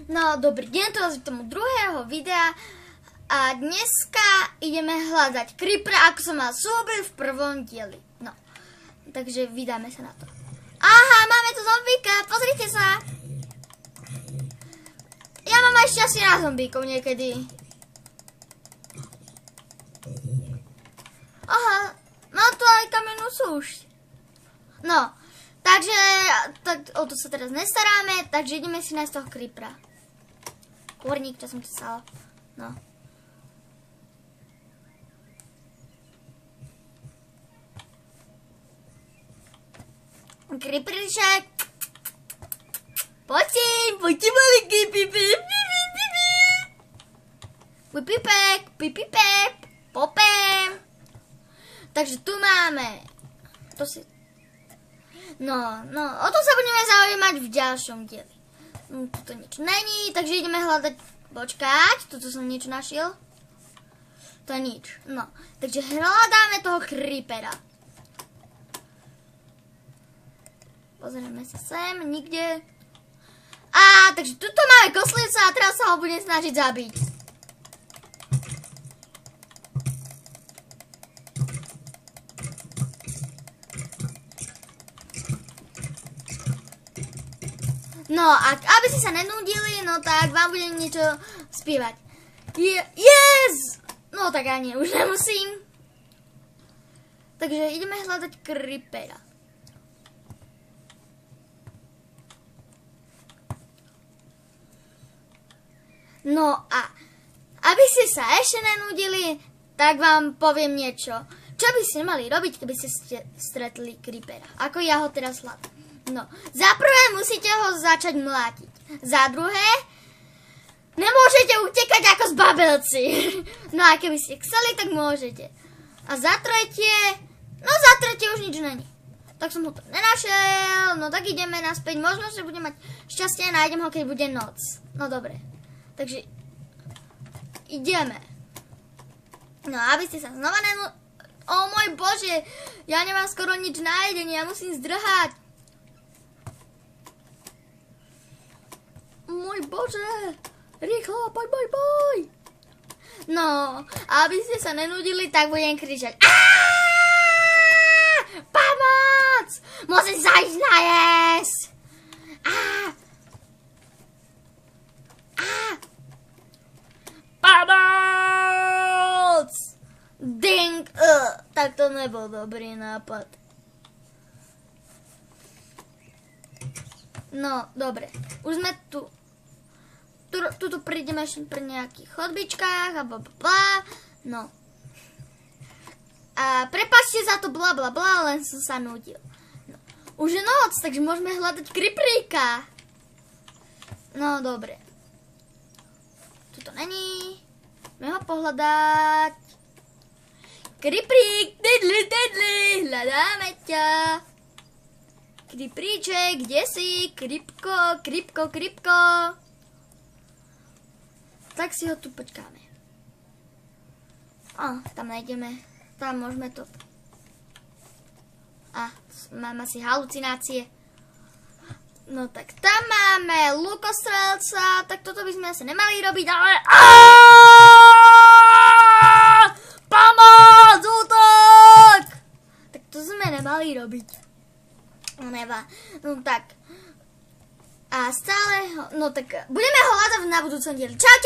No, dobrý deň, to je k tomu druhého videa a dneska ideme hľadať creepera, ako som mal súbil v prvom dieli. No, takže vydáme sa na to. Aha, máme tu zombíka, pozrite sa. Ja mám aj šťastie na zombíkov niekedy. Aha, mám tu aj kamennú súšť. No, takže o to sa teraz nestaráme, takže ideme si nájsť toho creepera. Kôrnik, čo som písala. No. Creeperiček. Poďte malinky, pipipek, popem. Takže tu máme. No, o to sa budeme zaujímať v ďalšom dieli. Tuto nič není, takže ideme hľadať. Počkať, tuto som niečo našiel. To je nič. No, takže hľadáme toho creepera. Pozrieme sa sem, nikde. Takže tuto máme koslivca a teraz sa ho budem snažiť zabiť. No, aby ste sa nenúdili, no tak vám budem niečo spievať. Yes! No tak ani, už nemusím. Takže ideme hľadať creepera. No a aby ste sa ešte nenúdili, tak vám poviem niečo. Čo by ste mali robiť, keby ste stretli creepera? Ako ja ho teraz hľadám. No, za prvé musíte ho začať mlátiť. Za druhé, nemôžete utekať ako zbabelci. No a keby ste chceli, tak môžete. A za tretie už nič není. Tak som ho to nenašiel, no tak ideme naspäť. Možno, že budem mať šťastie a nájdem ho, keď bude noc. No dobre. Takže ideme. No aby ste sa znova O môj Bože, ja nemám skoro nič na jedenie, ja musím zdrhať. Môj Bože, rýchlo, boj. No, aby ste sa nenudili, tak budem kričať. Pomoc! Musím sa ísť najesť! Pomoc! Ding! Tak to nebol dobrý nápad. No, dobre. Už sme tu. Tuto prídeme ešte pri nejakých chodbičkách a blablabla. No. A prepáčte za to blablabla, len som sa nudil. No. Už je noc, takže môžeme hľadať creeperíka. No, dobre. Tuto není. Môžeme ho pohľadať. Creeperík, dedli, hľadáme ťa. Creeperíček, kde si? Kripko. Tak si ho tu počkáme. Tam nájdeme. Tam môžeme to. Máme asi halucinácie. No tak tam máme lukostrelca. Tak toto by sme asi nemali robiť, ale... Pomoc! Útok! Tak to sme nemali robiť. No tak. A stále ho... No tak budeme ho hľadať na budúcom dieli. Čaute!